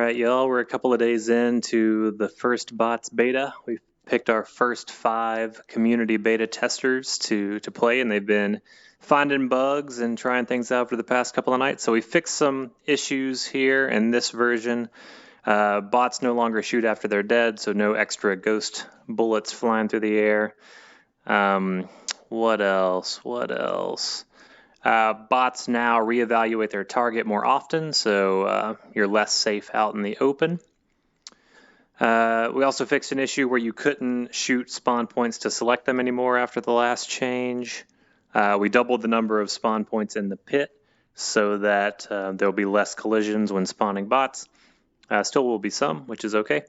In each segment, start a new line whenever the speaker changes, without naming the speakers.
right, y'all, we're a couple of days into the first bots beta. We've picked our first 5 community beta testers to play, and they've been finding bugs and trying things out for the past couple of nights. So we fixed some issues here in this version. Bots no longer shoot after they're dead, so no extra ghost bullets flying through the air. What else? Bots now reevaluate their target more often, so you're less safe out in the open. We also fixed an issue where you couldn't shoot spawn points to select them anymore after the last change. We doubled the number of spawn points in the pit so that there'll be less collisions when spawning bots. Still will be some, which is okay.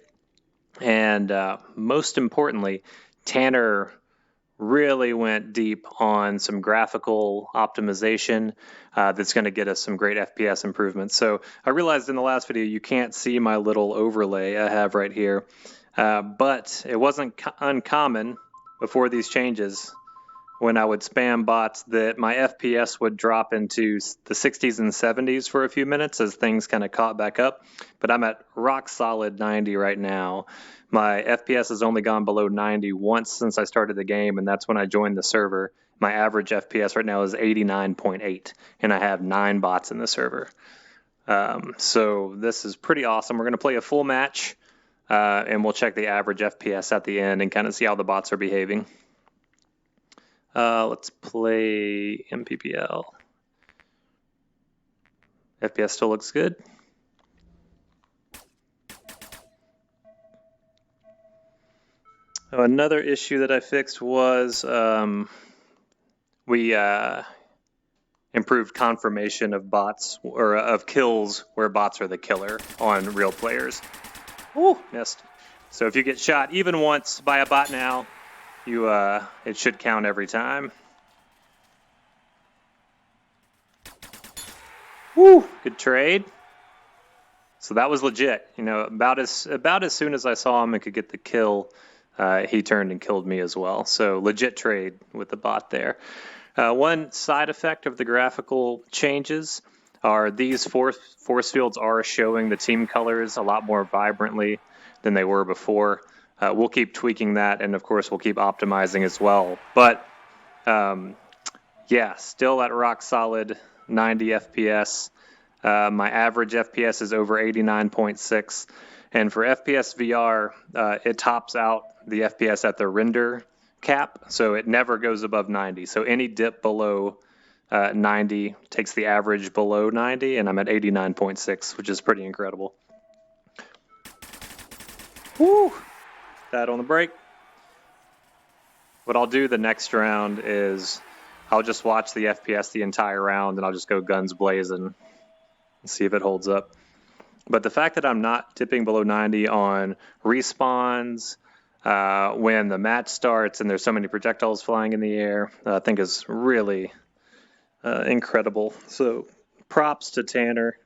And most importantly, Tanner really went deep on some graphical optimization that's going to get us some great FPS improvements. So I realized in the last video you can't see my little overlay I have right here, but it wasn't uncommon before these changes when I would spam bots that my FPS would drop into the 60s and 70s for a few minutes as things kind of caught back up. But I'm at rock solid 90 right now. My FPS has only gone below 90 once since I started the game, and that's when I joined the server. My average FPS right now is 89.8, and I have 9 bots in the server. So this is pretty awesome. We're going to play a full match, and we'll check the average FPS at the end and kind of see how the bots are behaving. Let's play MPPL. FPS still looks good. Another issue that I fixed was we improved confirmation of bots or of kills where bots are the killer on real players. Ooh, missed. So if you get shot even once by a bot now, it should count every time. Woo, good trade. So that was legit. You know, about as soon as I saw him and could get the kill, he turned and killed me as well. So legit trade with the bot there. One side effect of the graphical changes are these force fields are showing the team colors a lot more vibrantly than they were before. We'll keep tweaking that, and of course we'll keep optimizing as well. But yeah, still at rock solid 90 FPS. My average FPS is over 89.6. And for FPS VR, it tops out the FPS at the render cap, so it never goes above 90. So any dip below 90 takes the average below 90, and I'm at 89.6, which is pretty incredible. Woo! That on the break. What I'll do the next round is I'll just watch the FPS the entire round, and I'll just go guns blazing and see if it holds up. But the fact that I'm not dipping below 90 on respawns when the match starts and there's so many projectiles flying in the air, I think is really incredible. So props to Tanner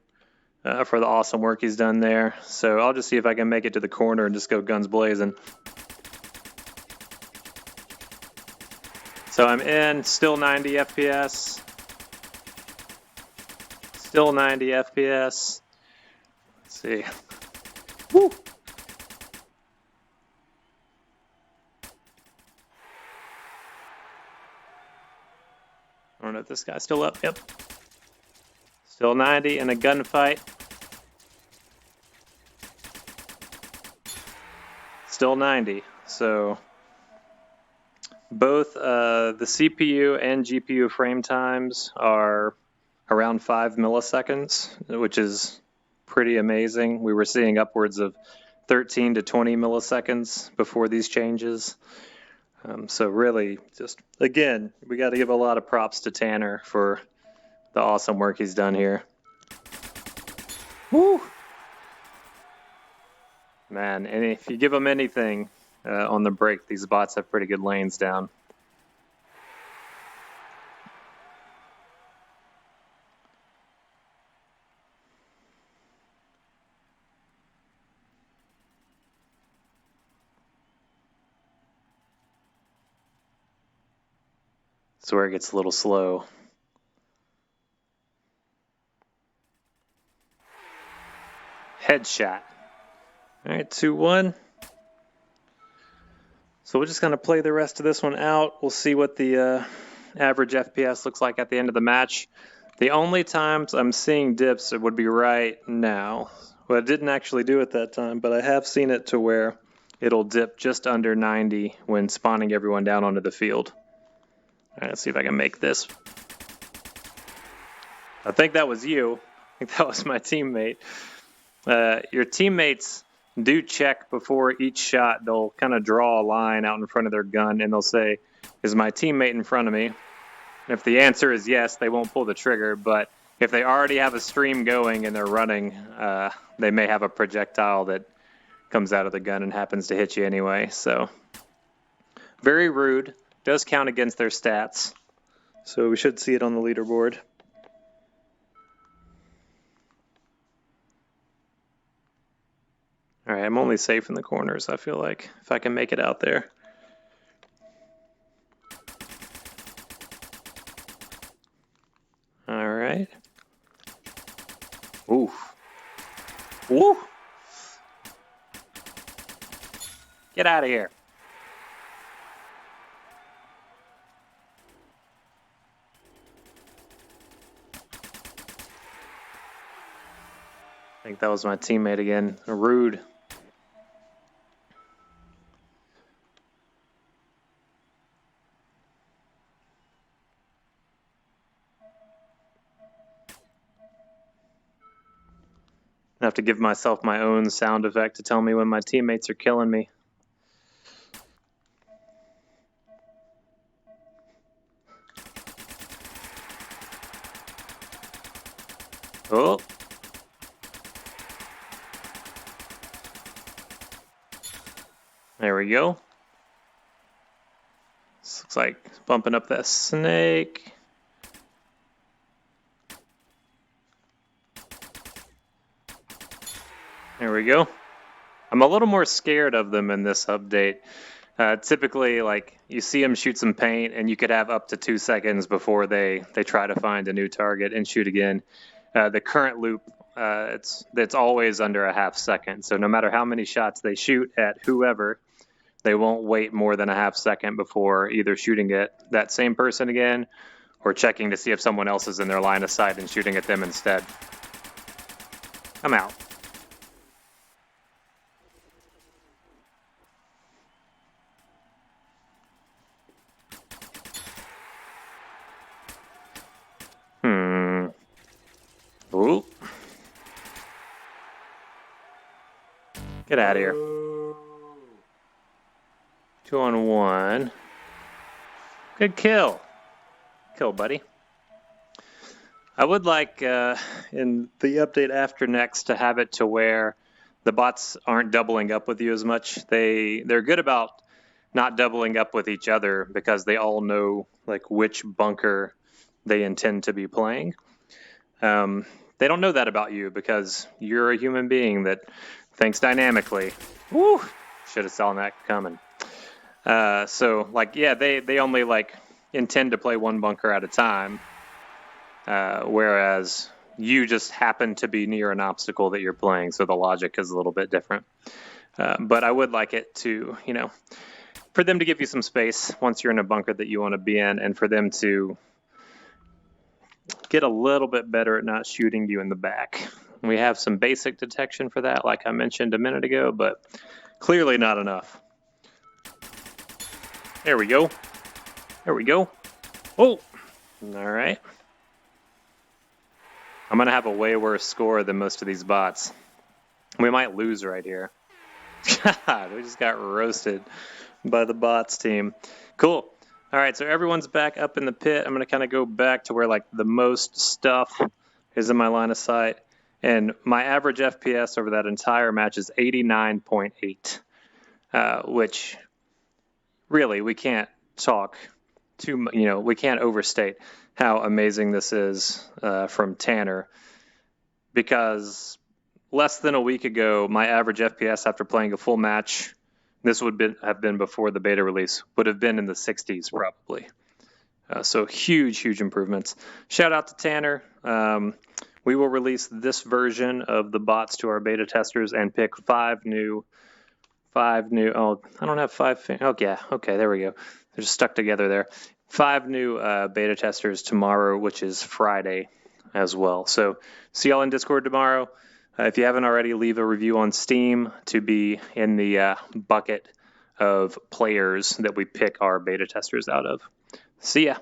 for the awesome work he's done there. So I'll just see if I can make it to the corner and just go guns blazing. So I'm in, still 90 FPS. Still 90 FPS. Let's see. Woo! I don't know if this guy's still up. Yep. Still 90 in a gunfight. Still 90. So both the CPU and GPU frame times are around 5 milliseconds, which is pretty amazing. We were seeing upwards of 13 to 20 milliseconds before these changes. So really, just again, we got to give a lot of props to Tanner for the awesome work he's done here. Woo! Man, and if you give them anything on the break, these bots have pretty good lanes down. That's where it gets a little slow. Headshot. All right, 2-1. So we're just going to play the rest of this one out. We'll see what the average FPS looks like at the end of the match. The only times I'm seeing dips would be right now. Well, I didn't actually do it that time, but I have seen it to where it'll dip just under 90 when spawning everyone down onto the field. All right, let's see if I can make this. I think that was you. I think that was my teammate. Your teammates do check before each shot. They'll kind of draw a line out in front of their gun, and they'll say, is my teammate in front of me? And if the answer is yes, they won't pull the trigger. But if they already have a stream going and they're running, they may have a projectile that comes out of the gun and happens to hit you anyway. So very rude. Does count against their stats. So we should see it on the leaderboard. All right, I'm only safe in the corners, I feel like, if I can make it out there. All right. Oof. Woo! Get out of here. I think that was my teammate again. Rude. I have to give myself my own sound effect to tell me when my teammates are killing me. Oh. There we go. This looks like bumping up that snake. There we go. I'm a little more scared of them in this update. Typically, like, you see them shoot some paint, and you could have up to 2 seconds before they try to find a new target and shoot again. The current loop, it's always under a half second. So no matter how many shots they shoot at whoever, they won't wait more than a half second before either shooting at that same person again or checking to see if someone else is in their line of sight and shooting at them instead. I'm out. Ooh. Get out of here. 2-on-1. Good kill. Kill, buddy. I would like in the update after next to have it to where the bots aren't doubling up with you as much. They're good about not doubling up with each other because they all know like which bunker they intend to be playing. They don't know that about you because you're a human being that thinks dynamically. Woo! Should have saw that coming. So, like, yeah, they only, like, intend to play one bunker at a time, whereas you just happen to be near an obstacle that you're playing, so the logic is a little bit different. But I would like it to, you know, for them to give you some space once you're in a bunker that you want to be in, and for them to get a little bit better at not shooting you in the back. We have some basic detection for that, like I mentioned a minute ago, but clearly not enough. There we go. There we go. Oh, all right. I'm going to have a way worse score than most of these bots. We might lose right here. God, we just got roasted by the bots team. Cool. All right, so everyone's back up in the pit. I'm going to kind of go back to where like the most stuff is in my line of sight. And my average FPS over that entire match is 89.8, which really we can't talk too, you know, we can't overstate how amazing this is from Tanner, because less than a week ago, my average FPS after playing a full match, this would have been before the beta release, would have been in the 60s probably. So huge improvements. Shout out to Tanner. we will release this version of the bots to our beta testers and pick five new, oh, I don't have oh yeah, okay, there we go. They're just stuck together there. 5 new beta testers tomorrow, which is Friday as well. So see y'all in Discord tomorrow. If you haven't already, leave a review on Steam to be in the bucket of players that we pick our beta testers out of. See ya.